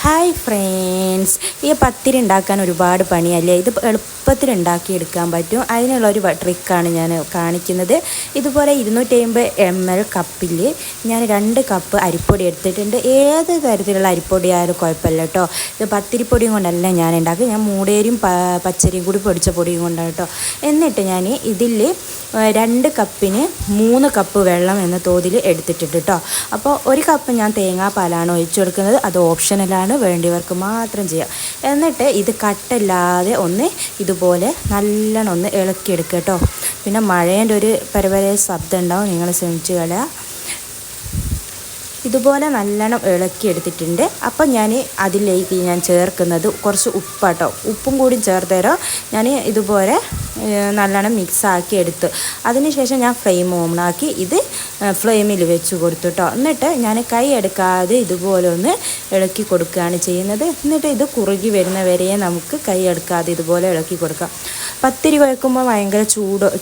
Hi friends, ഈ പത്തിരി ഉണ്ടാക്കാൻ ഒരുപാട് പണിയല്ലേ. ഇത് എളുപ്പത്തിൽ ഉണ്ടാക്കിയെടുക്കാൻ പറ്റും. അതിനുള്ളൊരു ട്രിക്കാണ് ഞാൻ കാണിക്കുന്നത്. ഇതുപോലെ 250 ml കപ്പിൽ ഞാൻ 2 കപ്പ് അരിപ്പൊടി എടുത്തിട്ടുണ്ട്. ഏത് തരത്തിലുള്ള അരിപ്പൊടി ആയാലും കുഴപ്പമില്ല കേട്ടോ. ഇത് പത്തിരിപ്പൊടിയും കൊണ്ടല്ല ഞാൻ ഉണ്ടാക്കി, ഞാൻ മൂടേരിയും പച്ചരിയും കൂടി പൊടിച്ച പൊടിയും കൊണ്ടാണ് കേട്ടോ. എന്നിട്ട് ഞാൻ ഇതിൽ 2 കപ്പിന് 3 കപ്പ് വെള്ളം എന്ന തോതിൽ എടുത്തിട്ടുണ്ട് കേട്ടോ. അപ്പോൾ 1 കപ്പ് ഞാൻ തേങ്ങാപ്പാലാണ് ഒഴിച്ചു കൊടുക്കുന്നത്. അത് ഓപ്ഷനലാണ്, വേണ്ടിയവർക്ക് മാത്രം ചെയ്യാം. എന്നിട്ട് ഇത് കട്ടല്ലാതെ ഒന്ന് ഇതുപോലെ നല്ലോണം ഒന്ന് ഇളക്കിയെടുക്കുക കേട്ടോ. പിന്നെ മഴേൻ്റെ ഒരു പരപര ശബ്ദം ഉണ്ടാവും, നിങ്ങൾ ശ്രമിച്ചു കളയുക. ഇതുപോലെ നല്ലോണം ഇളക്കിയെടുത്തിട്ടുണ്ട്. അപ്പം ഞാൻ അതിലേക്ക് ഞാൻ ചേർക്കുന്നത് കുറച്ച് ഉപ്പാട്ടോ. ഉപ്പും കൂടി ചേർത്തേരോ ഞാൻ ഇതുപോലെ നല്ലോണം മിക്സാക്കി എടുത്തു. അതിനുശേഷം ഞാൻ ഫ്ലെയിം ഓണാക്കി ഇത് ഫ്ലെയിമിൽ വെച്ച് കൊടുത്തു കേട്ടോ. എന്നിട്ട് ഞാൻ കൈ എടുക്കാതെ ഇതുപോലെ ഒന്ന് ഇളക്കി കൊടുക്കുകയാണ് ചെയ്യുന്നത്. എന്നിട്ട് ഇത് കുറുകി വരുന്നവരെ നമുക്ക് കൈ എടുക്കാതെ ഇതുപോലെ ഇളക്കി കൊടുക്കാം. പത്തിരി കുഴക്കുമ്പോൾ ഭയങ്കര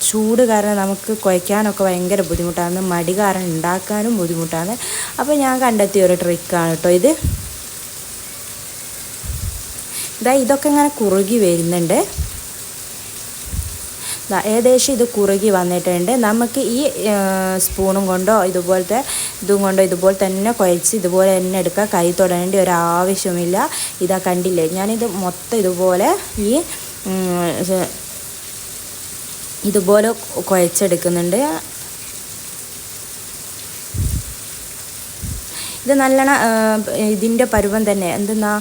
ചൂട് കാരണം നമുക്ക് കുഴയ്ക്കാനൊക്കെ ഭയങ്കര ബുദ്ധിമുട്ടാണ്, മടി കാരണം ഉണ്ടാക്കാനും ബുദ്ധിമുട്ടാണ്. അപ്പോൾ ഞാൻ കണ്ടെത്തിയ ഒരു ട്രിക്കാണ് കേട്ടോ ഇത്. ഇതൊക്കെ ഇങ്ങനെ കുറുകി വരുന്നുണ്ട്. ഏകദേശം ഇത് കുറുകി വന്നിട്ടുണ്ട്. നമുക്ക് ഈ സ്പൂണും കൊണ്ടോ ഇതുപോലെ തന്നെ കുഴച്ച് ഇതുപോലെ തന്നെ എടുക്കുക. കൈ തൊടേണ്ട ഒരു ആവശ്യമില്ല. ഇതാ കണ്ടില്ലേ, ഞാനിത് മൊത്തം ഇതുപോലെ കുഴച്ചെടുക്കുന്നുണ്ട്. ഇത് നല്ലോണം ഇതിൻ്റെ പരുവം തന്നെ എന്തെന്നാ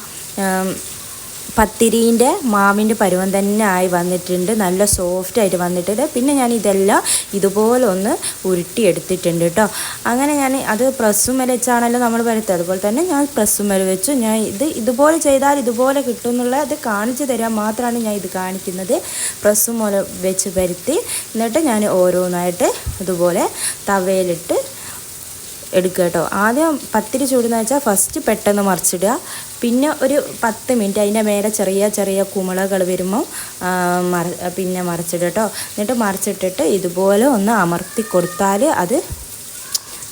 പത്തിരീൻ്റെ മാവിൻ്റെ പരുവം തന്നെ ആയി വന്നിട്ടുണ്ട്. നല്ല സോഫ്റ്റായിട്ട് വന്നിട്ടുണ്ട്. പിന്നെ ഞാൻ ഇതെല്ലാം ഇതുപോലെ ഒന്ന് ഉരുട്ടിയെടുത്തിട്ടുണ്ട് കേട്ടോ. അങ്ങനെ ഞാൻ അത് പ്രസ്സും വെച്ചാണല്ലോ നമ്മൾ വരുത്തുക, അതുപോലെ തന്നെ ഞാൻ പ്രസ്സും വെച്ചു. ഞാൻ ഇതുപോലെ ചെയ്താൽ ഇതുപോലെ കിട്ടുമെന്നുള്ള അത് കാണിച്ചു തരാൻ മാത്രമാണ് ഞാൻ ഇത് കാണിക്കുന്നത്. പ്രസ്സും വെച്ച് വരുത്തി എന്നിട്ട് ഞാൻ ഓരോന്നായിട്ട് ഇതുപോലെ തവയിലിട്ട് എടുക്കുക കേട്ടോ. ആദ്യം പത്തിരി ചൂടെന്ന് വെച്ചാൽ ഫസ്റ്റ് പെട്ടെന്ന് മറിച്ചിടുക. പിന്നെ ഒരു 10 മിനിറ്റ് അതിൻ്റെ മേലെ ചെറിയ കുമിളകൾ വരുമ്പോൾ പിന്നെ മറിച്ചിടുക കേട്ടോ. എന്നിട്ട് മറിച്ചിട്ടിട്ട് ഇതുപോലെ ഒന്ന് അമർത്തി കൊടുത്താൽ അത്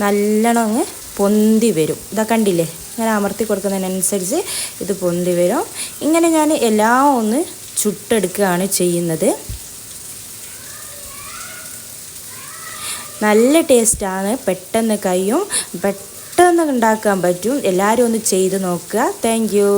നല്ലോണം അങ്ങ് പൊന്തി വരും. ഇതാ കണ്ടില്ലേ, ഇങ്ങനെ അമർത്തി കൊടുക്കുന്നതിനനുസരിച്ച് ഇത് പൊന്തി വരും. ഇങ്ങനെ ഞാൻ എല്ലാം ഒന്ന് ചുട്ടെടുക്കുകയാണ് ചെയ്യുന്നത്. നല്ല ടേസ്റ്റാണ്, പെട്ടെന്ന് കഴിയും, പെട്ടെന്ന് ഉണ്ടാക്കാൻ പറ്റും. എല്ലാവരും ഒന്ന് ചെയ്ത് നോക്കുക. Thank you.